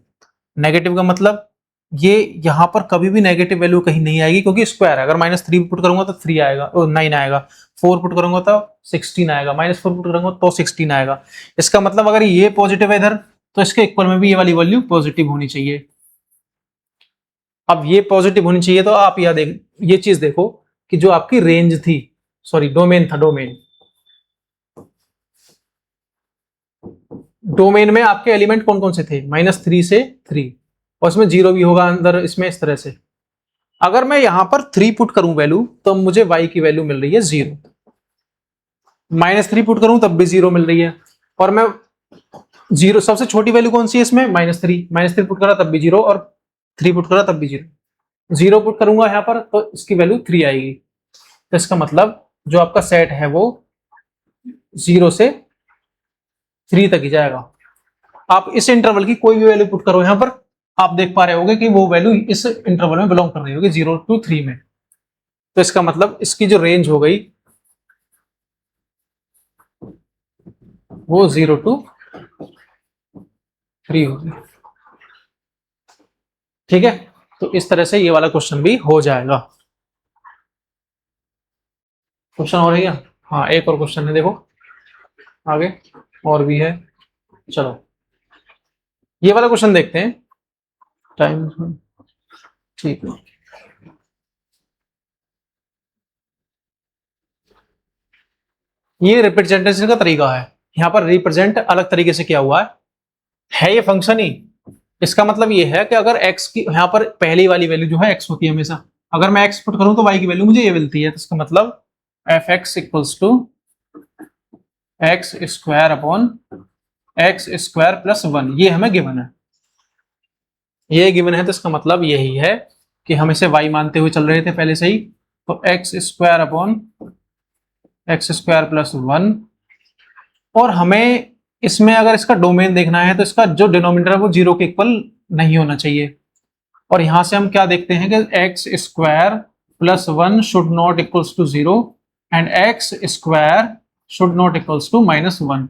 नेगेटिव का मतलब ये यहां पर कभी भी नेगेटिव वैल्यू कहीं नहीं आएगी क्योंकि स्क्वायर है। अगर -3 पुट करूंगा तो 3 आएगा और 9 आएगा, 4 पुट करूंगा तो 16 आएगा, -4 पुट करूंगा तो 16 आएगा। इसका मतलब अगर ये पॉजिटिव है इधर तो इसके इक्वल में भी ये वाली वैल्यू पॉजिटिव होनी चाहिए। अब ये पॉजिटिव होनी चाहिए तो आप ये चीज देखो कि जो आपकी रेंज थी, सॉरी डोमेन था, डोमेन में आपके एलिमेंट कौन कौन से थे, -3 से 3, और इसमें 0 भी होगा अंदर इसमें इस तरह से। अगर मैं यहां पर 3 पुट करूं वैल्यू तो मुझे y की वैल्यू मिल रही है 0, -3 पुट करूं तब भी 0 मिल रही है, और मैं 0 सबसे छोटी वैल्यू कौन सी है इसमें, -3 पुट करा तब भी 0 और 3 पुट करा तब भी 0 पुट करूंगा यहां पर तो इसकी वैल्यू 3 आएगी। तो इसका मतलब जो आपका सेट है वो 0 से 3 तक ही जाएगा। आप इस इंटरवल की कोई भी वैल्यू पुट करो यहां पर, आप देख पा रहे होगे कि वो वैल्यू इस इंटरवल में बिलोंग कर रही होगी 0 to 3 में। तो इसका मतलब इसकी जो रेंज हो गई वो 0 to 3 होगी। ठीक है, तो इस तरह से ये वाला क्वेश्चन भी हो जाएगा। क्वेश्चन हो रही है, हाँ एक और क्वेश्चन है, देखो आगे और भी है। चलो ये वाला क्वेश्चन देखते हैं। टाइम ठीक है, ये रिप्रेजेंटेशन का तरीका है। यहाँ पर रिप्रेजेंट अलग तरीके से किया हुआ है ये फंक्शन ही। इसका मतलब ये है कि अगर x की यहाँ पर पहली वाली वैल्यू जो है x होती है हमेशा, अगर मैं x पुट करूं तो y की वैल्यू मुझे ये मिलती है। तो इसका मतलब f(x) equals to x² upon x² plus 1, ये हमें गिवन है, ये गिवन है। तो इसका मतलब यही है कि हम इसे y मानते हुए चल रहे थे पहले से ही। तो x² अपॉन x² प्लस 1, और हमें इसमें अगर इसका डोमेन देखना है तो इसका जो डिनोमिनेटर है वो 0 के इक्वल नहीं होना चाहिए। और यहां से हम क्या देखते हैं कि x² plus 1 should not equals to 0 and x² should not equals to -1।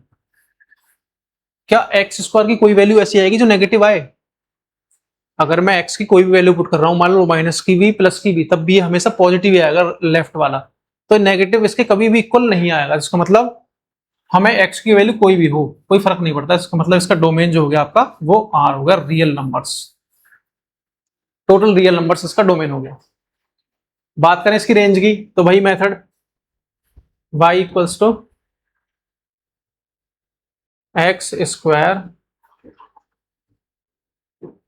क्या x² की कोई वैल्यू ऐसी आएगी जो नेगेटिव आए? अगर मैं x की कोई भी वैल्यू पुट कर रहा हूं, मान लो माइनस की भी प्लस की भी, तब भी हमेशा पॉजिटिव ही आएगा लेफ्ट वाला। तो नेगेटिव इसके कभी भी इक्वल नहीं आएगा। इसका मतलब हमें x की वैल्यू कोई भी हो कोई फर्क नहीं पड़ता। इसका मतलब इसका डोमेन जो हो गया आपका वो R हो गया, real numbers, total real numbers इसका डोमेन हो गया। बात करें इसकी रेंज की तो भाई method y equals to x²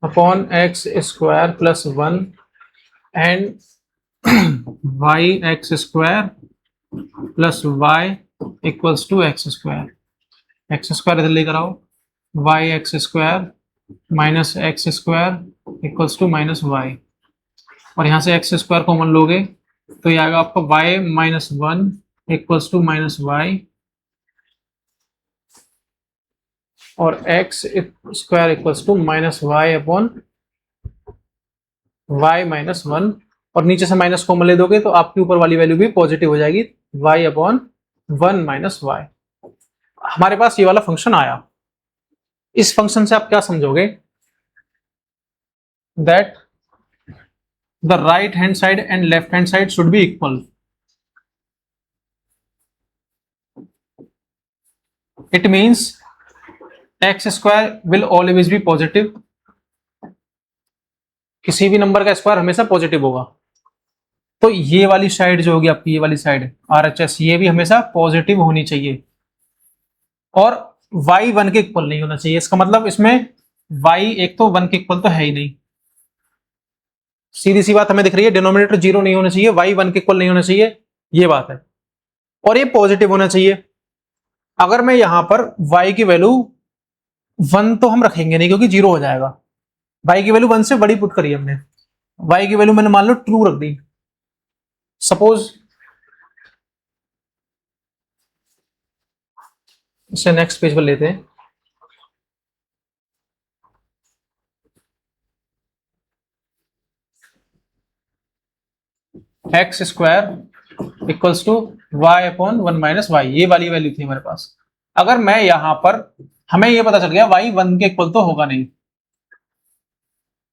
upon x² plus 1 and y(x² plus y equals to x²। x² इधर लेकर आओ, y(x² minus x² equals to -y, और यहां से x² कॉमन लोगे तो ये आएगा आपका y-1 इक्वल्स टू -y, और x² equals to -y upon y-1, और नीचे से माइनस कॉमन ले दोगे तो आपकी ऊपर वाली वैल्यू भी पॉजिटिव हो जाएगी, y अपॉन 1 - y। हमारे पास ये वाला फंक्शन आया। इस फंक्शन से आप क्या समझोगे, that the right hand side and left hand side should be equal. It means x square will always be positive, किसी भी नंबर का स्क्वायर हमेशा पॉजिटिव होगा। तो ये वाली साइड जो होगी आपकी, ये वाली साइड RHS, ये भी हमेशा पॉजिटिव होनी चाहिए और y 1 के इक्वल नहीं होना चाहिए। इसका मतलब इसमें y एक तो 1 के इक्वल तो है ही नहीं, सीधी सी बात हमें दिख रही है। डिनोमिनेटर 0 नहीं होना चाहिए, y 1 के इक्वल नहीं होना चाहिए, ये बात है। और ये पॉजिटिव होना चाहिए। अगर मैं यहां पर y की वैल्यू 1 तो हम रखेंगे नहीं क्योंकि 0 हो जाएगा, y की वैल्यू 1 से बड़ी पुट करी हमने, y की वैल्यू मैंने मान लो ट्रू रख दी सपोज। इसे नेक्स्ट पेज पर लेते हैं। X square equals to y upon 1 minus y, ये वाली वैल्यू थी हमारे पास। अगर मैं यहां पर, हमें ये पता चल गया y 1 के इक्वल तो होगा नहीं,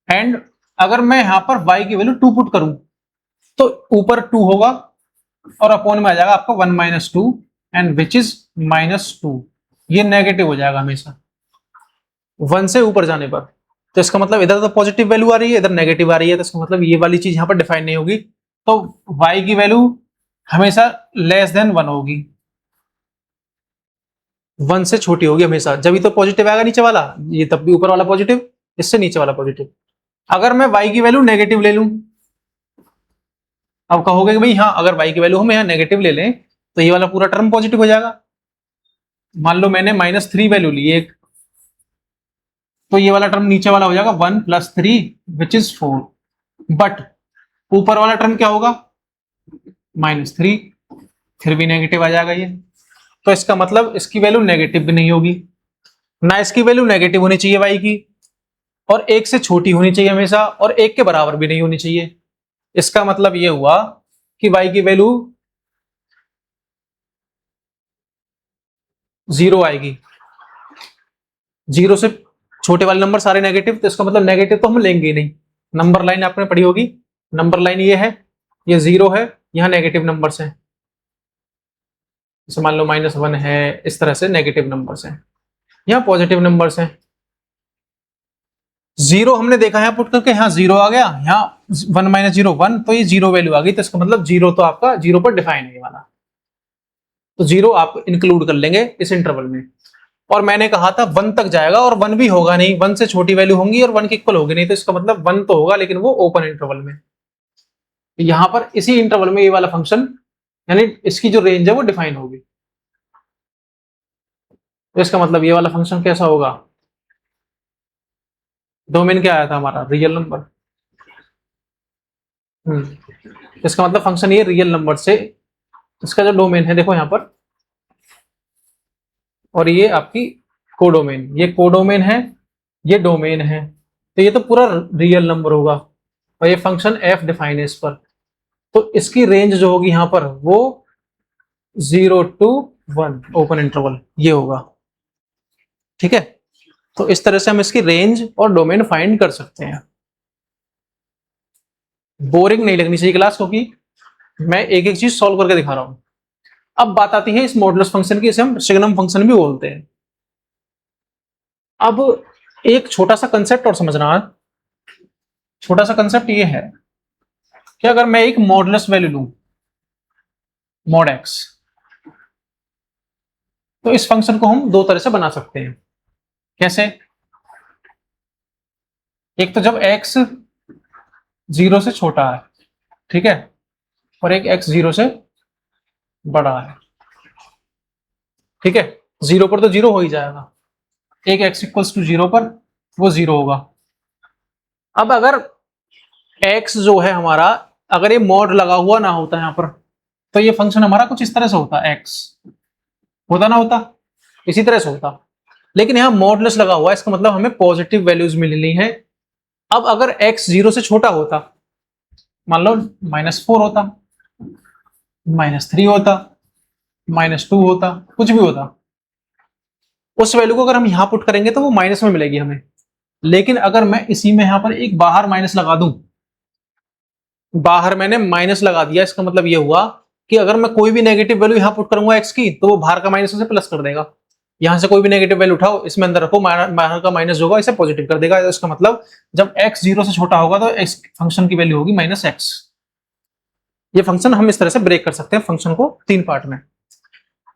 एंड अगर मैं यहां पर y की वैल्यू 2 पुट करूं तो ऊपर 2 होगा और अपॉन में आ जाएगा आपका 1 माइनस 2 एंड विच इज -2। ये नेगेटिव हो जाएगा हमेशा 1 से ऊपर जाने पर। तो इसका मतलब इधर तो पॉजिटिव वैल्यू आ रही है, इधर नेगेटिव आ रही है, तो इसका मतलब ये वाली चीज यहां पर डिफाइन नहीं होगी। तो y की वैल्यू हमेशा लेस देन 1 होगी, 1 से छोटी होगी हमेशा, जब ही तो पॉजिटिव आएगा नीचे वाला, ये तब भी ऊपर वाला पॉजिटिव, इससे नीचे वाला पॉजिटिव। अगर मैं y की वैल्यू नेगेटिव ले लूं, अब कहोगे कि भाई हाँ अगर y की वैल्यू हम यहाँ नेगेटिव ले लें तो ये वाला पूरा टर्म पॉजिटिव हो जाएगा। मान लो मैंने -3 वैल्यू ली एक, तो ये वाला टर्म नीचे वाला हो जाएगा 1 + 3 विच इज 4, बट ऊपर वाला टर्म क्या होगा -3, फिर भी नेगेटिव आ जाएगा ये। तो इसका मतलब इसकी वैल्यू नेगेटिव भी नहीं होगी, ना इसकी वैल्यू नेगेटिव होनी चाहिए y की, और 1 से छोटी होनी चाहिए हमेशा, और 1 के बराबर भी नहीं होनी चाहिए। इसका मतलब ये हुआ कि y की वैल्यू 0 आएगी, 0 से छोटे वाले नंबर सारे नेगेटिव, तो इसका मतलब नेगेटिव तो हम लेंगे ही नहीं। नंबर लाइन आपने पढ़ी होगी, नंबर लाइन ये है, ये 0 है, यहाँ नेगेटिव नंबर्स हैं, जैसे मान लो -1 है, इस तरह से नेगेटिव नंबर्स हैं, यहाँ पॉजिटिव नंबर्स हैं। 0 हमने देखा है पुट करके, यहाँ 0 आ गया, यहाँ 1 - 0 1, तो ये 0 वैल्यू आ गई, तो इसका मतलब 0 तो आपका 0 पर डिफाइन है ये वाला, तो 0 आप इंक्लूड कर लेंगे इस इंटरवल में। और मैंने कहा था 1 तक जाएगा और 1 भी होगा नहीं, 1 से छोटी वैल्यू होंगी और 1 के इक्वल होगी नहीं, तो इसका मतलब 1 तो होगा लेकिन वो ओपन इंटरवल में। यहां पर इसी इंटरवल में ये वाला फंक्शन, यानी इसकी जो रेंज है वो डिफाइन होगी। तो इसका मतलब ये वाला फंक्शन कैसा होगा, डोमेन क्या आया था हमारा, रियल नंबर। इसका मतलब फंक्शन ये रियल नंबर से, इसका जो डोमेन है देखो यहां पर, और ये आपकी कोडोमेन, ये कोडोमेन है, ये डोमेन है, तो ये तो पूरा रियल नंबर होगा, और ये फंक्शन f डिफाइन है इस पर। तो इसकी रेंज जो होगी यहां पर वो 0 to 1 ओपन इंटरवल ये होगा, ठीक है। तो इस तरह से हम इसकी रेंज और डोमेन फाइंड कर सकते हैं। बोरिंग नहीं लगनी चाहिए क्लास, क्योंकि मैं एक एक चीज सॉल्व करके दिखा रहा हूं। अब बात आती है इस मॉडुलस फंक्शन की, इसे हम सिग्नम फंक्शन भी बोलते हैं। अब एक छोटा सा कंसेप्ट और समझना है, छोटा सा कंसेप्ट ये है कि अगर मैं एक मॉडुलस वैल्यू लूं, मॉड x, तो इस फंक्शन को हम दो तरह से बना सकते हैं। कैसे, एक तो जब x 0 से छोटा है, ठीक है, और एक x 0 से बड़ा है, ठीक है। 0 पर तो 0 हो ही जाएगा, एक x = 0 पर वो 0 होगा। अब अगर x जो है हमारा, अगर ये मॉड लगा हुआ ना होता यहां पर, तो ये फंक्शन हमारा कुछ इस तरह से होता, x होता ना होता, इसी तरह से होता, लेकिन यहां मॉडुलस लगा हुआ है, इसका मतलब हमें पॉजिटिव वैल्यूज मिलनी है। अब अगर x 0 से छोटा होता, मान लो -4 होता, -3 होता, -2 होता, कुछ भी होता, उस वैल्यू को अगर हम यहां पुट करेंगे तो वो माइनस में मिलेगी हमें। लेकिन अगर मैं इसी में यहां पर एक बाहर माइनस लगा दूं, बाहर मैंने माइनस लगा दिया, इसका मतलब ये हुआ कि अगर मैं कोई भी नेगेटिव वैल्यू यहां पुट करूंगा x की, तो वो बाहर का माइनस उसे प्लस कर देगा। यहाँ से कोई भी नेगेटिव वैल्यू उठाओ, इसमें अंदर रखो, बाहर का माइनस होगा इसे पॉजिटिव कर देगा। इसका मतलब जब x 0 से छोटा होगा तो इस फंक्शन की वैल्यू होगी -x। ये फंक्शन हम इस तरह से ब्रेक कर सकते हैं फंक्शन को 3 पार्ट में।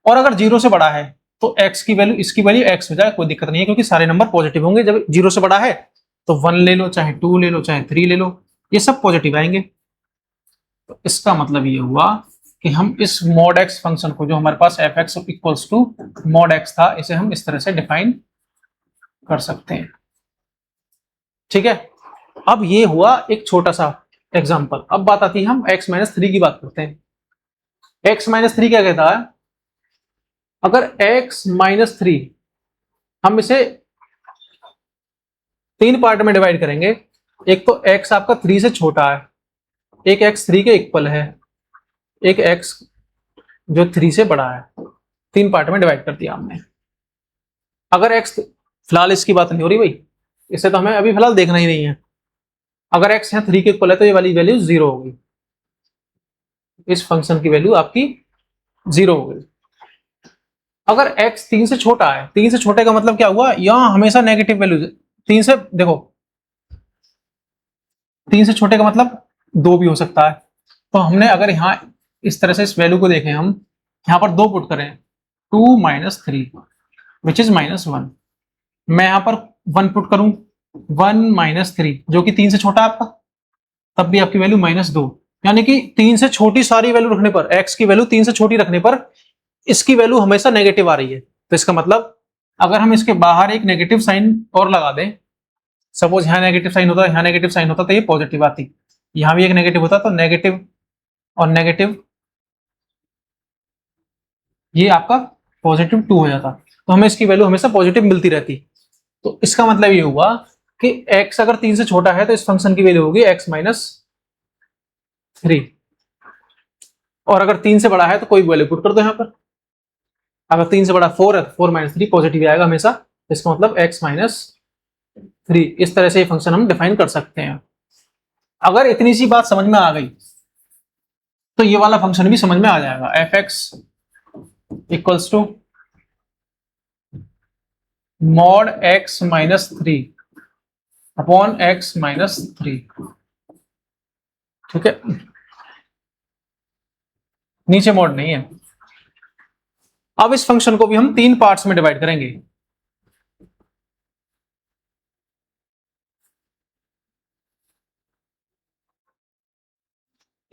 और अगर 0 से बड़ा है तो x की वैल्यू, इसकी वैल्यू x हो जाए, कोई दिक्कत नहीं है, क्योंकि सारे नंबर पॉजिटिव होंगे। जब 0 से बड़ा है तो 1 ले लो, चाहे 2 ले लो, चाहे 3 ले लो, ये सब पॉजिटिव आएंगे। तो इसका मतलब ये हुआ कि हम इस mod x फंक्शन को, जो हमारे पास f(x) equals to mod x था, इसे हम इस तरह से डिफाइन कर सकते हैं। ठीक है, अब ये हुआ एक छोटा सा एग्जांपल। अब बात आती है, हम x-3 की बात करते हैं। x-3 क्या कहता है? अगर x-3 हम इसे 3 पार्ट में डिवाइड करेंगे, एक तो x आपका 3 से छोटा है, एक x 3 के इक्वल है, एक x जो 3 से बड़ा है। 3 पार्ट में डिवाइड कर दिया हमने। अगर x, फिलहाल इसकी बात नहीं हो रही भाई, इसे तो हमें अभी फिलहाल देखना ही नहीं है। अगर x यहाँ 3 के इक्वल है तो ये वाली वैल्यू 0 होगी, इस फंक्शन की वैल्यू आपकी 0 हो गई। अगर x 3 से छोटा है, 3 से छोटे का मतलब क्या हुआ, यहां हमेशा नेगेटिव वैल्यू। 3 से देखो, 3 से छोटे का मतलब 2 भी हो सकता है। तो हमने अगर यहाँ इस तरह से इस वैल्यू को देखें, हम यहाँ पर 2 पुट करें, 2 - 3 विच इज -1। मैं यहाँ पर 1 पुट करूं, 1 - 3 जो कि 3 से छोटा है आपका, तब भी आपकी वैल्यू -2। यानी कि 3 से छोटी सारी वैल्यू रखने पर, x की वैल्यू 3 से छोटी रखने पर इसकी वैल्यू हमेशा नेगेटिव आ रही है। तो इसका मतलब अगर हम इसके बाहर एक नेगेटिव साइन और लगा दें, सपोज यहाँ नेगेटिव साइन होता, यहाँ नेगेटिव साइन होता तो ये पॉजिटिव आती, यहाँ भी एक नेगेटिव होता तो नेगेटिव और नेगेटिव, ये आपका +2 हो जाता। तो हमें इसकी वैल्यू हमेशा पॉजिटिव मिलती रहती। तो इसका मतलब ये हुआ कि x अगर 3 से छोटा है तो इस फंक्शन की वैल्यू होगी x-3, और अगर 3 से बड़ा है तो कोई वैल्यू पुट कर दो यहाँ पर। अगर 3 से बड़ा 4 है तो 4 - 3 पॉजिटिव आएगा हमेशा। इसका मतलब x-3, इस तरह से ये फंक्शन हम डिफाइन कर सकते हैं। अगर इतनी सी बात समझ में आ गई तो ये वाला फंक्शन भी समझ में आ जाएगा। f(x) equals to mod x-3 upon x-3। ठीक है, नीचे मॉड नहीं है। अब इस फंक्शन को भी हम 3 पार्ट्स में डिवाइड करेंगे।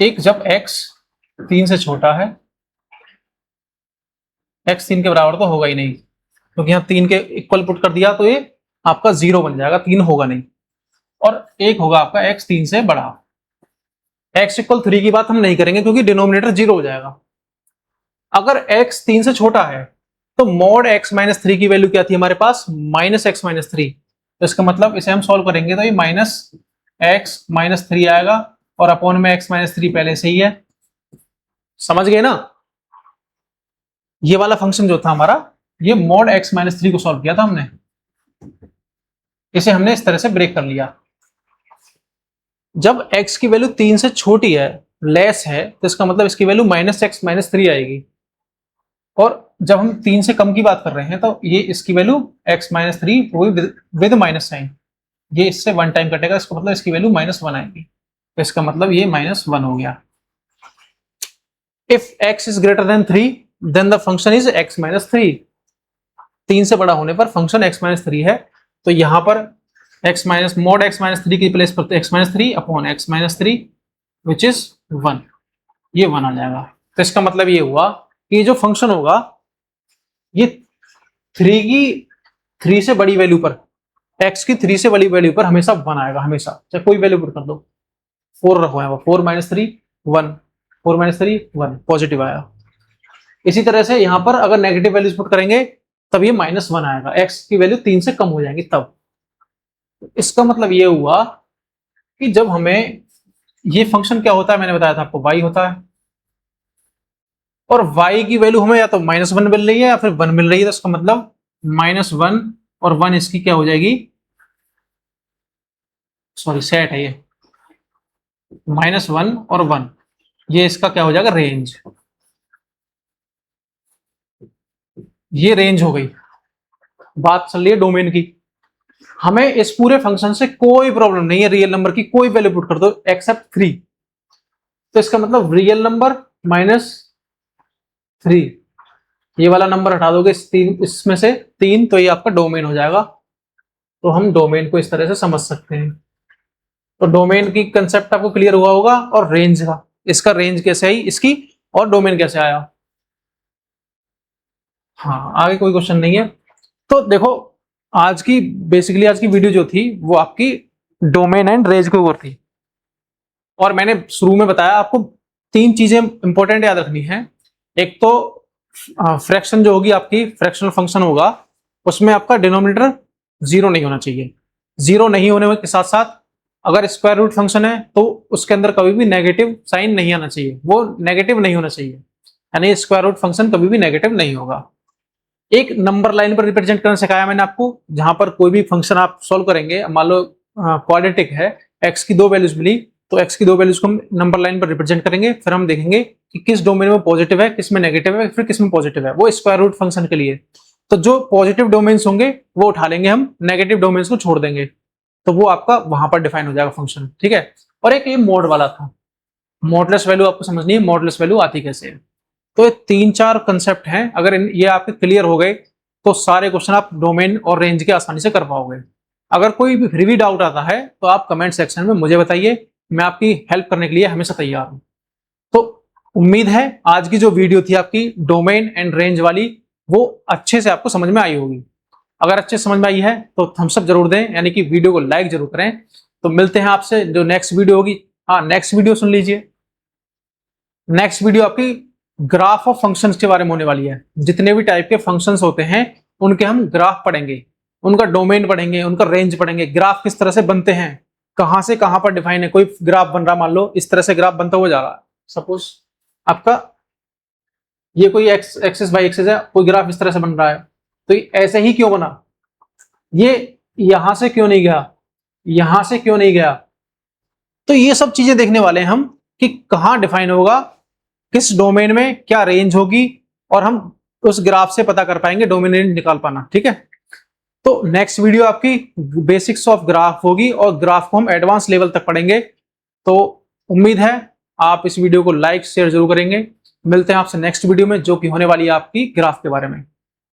एक, जब x 3 से छोटा है, x 3 के बराबर तो होगा ही नहीं, क्योंकि यहाँ 3 के इक्वल पुट कर दिया तो ये आपका 0 बन जाएगा, 3 होगा नहीं। और एक होगा आपका x 3 से बड़ा। x = 3 की बात हम नहीं करेंगे क्योंकि डिनोमिनेटर 0 हो जाएगा। अगर x 3 से छोटा है तो mod x-3 की वैल्यू क्या थी हमारे पास, -x-3। तो इसका मतलब इसे हम सॉल्व करेंगे तो ये -x-3 आएगा, और अपॉन में x-3 पहले से ही है। समझ गए ना? ये वाला फंक्शन जो था हमारा, ये mod x-3 को सॉल्व किया था हमने, इसे हमने इस तरह से ब्रेक कर लिया। जब x की वैल्यू 3 से छोटी है, लेस है, तो इसका मतलब इसकी वैल्यू -x-3 आएगी। और जब हम 3 से कम की बात कर रहे हैं तो ये इसकी value x-3 with minus sign, ये इससे 1 टाइम कटेगा, इसका मतलब इसकी वैल्यू -1 आएगी। तो इसका मतलब ये -1 हो गया। If x is greater than 3 then the function is x-3। 3 से बड़ा होने पर फंक्शन x-3 है। तो यहां पर mod x-3 की प्लेस पर x-3 upon x-3 which is 1, ये 1 आ जाएगा। तो इसका मतलब ये हुआ कि जो फंक्शन होगा ये 3 से बड़ी वैल्यू पर, x की 3 से बड़ी वैल्यू पर हमेशा 1 आएगा, हमेशा, चाहे कोई वैल्यू पुट कर दो। 4 रखो है, 4 - 3 1, 4 - 3 1, पॉजिटिव आया। इसी तरह से यहां पर अगर नेगेटिव वैल्यूज पुट करेंगे तब ये -1 आएगा, x की वैल्यू 3 से कम हो जाएंगी तब। इसका मतलब ये हुआ कि जब हमें ये फंक्शन क्या होता है, मैंने बताया था आपको, y होता है, और y की वैल्यू हमें या तो -1 मिल रही है या फिर 1 मिल रही है। तो इसका मतलब -1 और 1 इसकी क्या हो जाएगी, सॉरी सेट है ये, -1 और 1, ये इसका क्या हो जाएगा, रेंज। ये रेंज हो गई। बात चल रही है डोमेन की। हमें इस पूरे फंक्शन से कोई प्रॉब्लम नहीं है, रियल नंबर की कोई वैल्यू पुट कर दो एक्सेप्ट 3। तो इसका मतलब रियल नंबर माइनस 3, ये वाला नंबर हटा दोगे इसमें से 3, तो ये आपका डोमेन हो जाएगा। तो हम डोमेन को इस तरह से समझ सकते हैं। तो डोमेन की कंसेप्ट आपको क्लियर हुआ होगा, और रेंज का, इसका रेंज कैसे आई इसकी, और डोमेन कैसे आया। हाँ, आगे कोई क्वेश्चन नहीं है। तो देखो, आज की वीडियो जो थी वो आपकी डोमेन एंड रेंज के ऊपर थी। और मैंने शुरू में बताया आपको 3 चीजें इंपॉर्टेंट याद रखनी है। एक तो फ्रैक्शन जो होगी आपकी, फ्रैक्शनल फंक्शन होगा, उसमें आपका डिनोमिनेटर 0 नहीं होना चाहिए। 0 नहीं होने के साथ साथ अगर स्क्वायर रूट फंक्शन है तो उसके अंदर कभी भी नेगेटिव साइन नहीं आना चाहिए, वो नेगेटिव नहीं होना चाहिए, यानी क्वायर रूट फंक्शन कभी भी नेगेटिव नहीं होगा। एक नंबर लाइन पर रिप्रेजेंट करना सिखाया मैंने आपको, जहां पर कोई भी फंक्शन आप सॉल्व करेंगे, मान लो क्वाड्रेटिक है, एक्स की 2 वैल्यूज मिली, तो एक्स की 2 वैल्यूज को हम नंबर लाइन पर रिप्रेजेंट करेंगे, फिर हम देखेंगे कि किस डोमेन में पॉजिटिव है, किस में नेगेटिव है, फिर किस में पॉजिटिव है, वो स्क्वायर रूट फंक्शन के लिए। तो जो पॉजिटिव डोमेन्स होंगे वो उठा लेंगे हम, नेगेटिव डोमेन्स को छोड़ देंगे, तो वो आपका वहां पर डिफाइन हो जाएगा फंक्शन, ठीक है। और एक ये मोड वाला था, मॉडलेस वैल्यू आपको समझनी है, मॉडलेस वैल्यू आती कैसे है। तो ये 3-4 कंसेप्ट हैं, अगर ये आपके क्लियर हो गए तो सारे क्वेश्चन आप डोमेन और रेंज के आसानी से कर पाओगे। अगर कोई भी फिर भी डाउट आता है तो आप कमेंट सेक्शन में मुझे बताइए, मैं आपकी हेल्प करने के लिए हमेशा तैयार हूं। तो उम्मीद है आज की जो वीडियो थी आपकी डोमेन एंड रेंज वाली, वो अच्छे से आपको समझ में आई होगी। अगर अच्छे समझ में आई है तो थम्स अप जरूर दें, यानी कि वीडियो को लाइक जरूर करें। तो मिलते हैं आपसे जो नेक्स्ट वीडियो होगी। हाँ, नेक्स्ट वीडियो सुन लीजिए, नेक्स्ट वीडियो आपकी ग्राफ ऑफ फंक्शंस के बारे में होने वाली है। जितने भी टाइप के फंक्शंस होते हैं उनके हम ग्राफ पढ़ेंगे, उनका डोमेन पढ़ेंगे, उनका रेंज पढ़ेंगे, ग्राफ किस तरह से बनते हैं, कहां से कहां पर डिफाइन है। कोई ग्राफ बन रहा, मान लो इस तरह से ग्राफ बनता हुआ जा रहा है, सपोज आपका ये कोई एक्सिस बाई एक्सिस है, कोई ग्राफ इस तरह से बन रहा है, तो ऐसे ही क्यों बना, ये यहां से क्यों नहीं गया, यहां से क्यों नहीं गया। तो ये सब चीजें देखने वाले हैं हम कि कहां डिफाइन होगा, किस डोमेन में क्या रेंज होगी, और हम उस ग्राफ से पता कर पाएंगे डोमेन रेंज निकाल पाना, ठीक है। तो नेक्स्ट वीडियो आपकी बेसिक्स ऑफ ग्राफ होगी, और ग्राफ को हम एडवांस लेवल तक पढ़ेंगे। तो उम्मीद है आप इस वीडियो को लाइक शेयर जरूर करेंगे। मिलते हैं आपसे नेक्स्ट वीडियो में, जो कि होने वाली है आपकी ग्राफ के बारे में।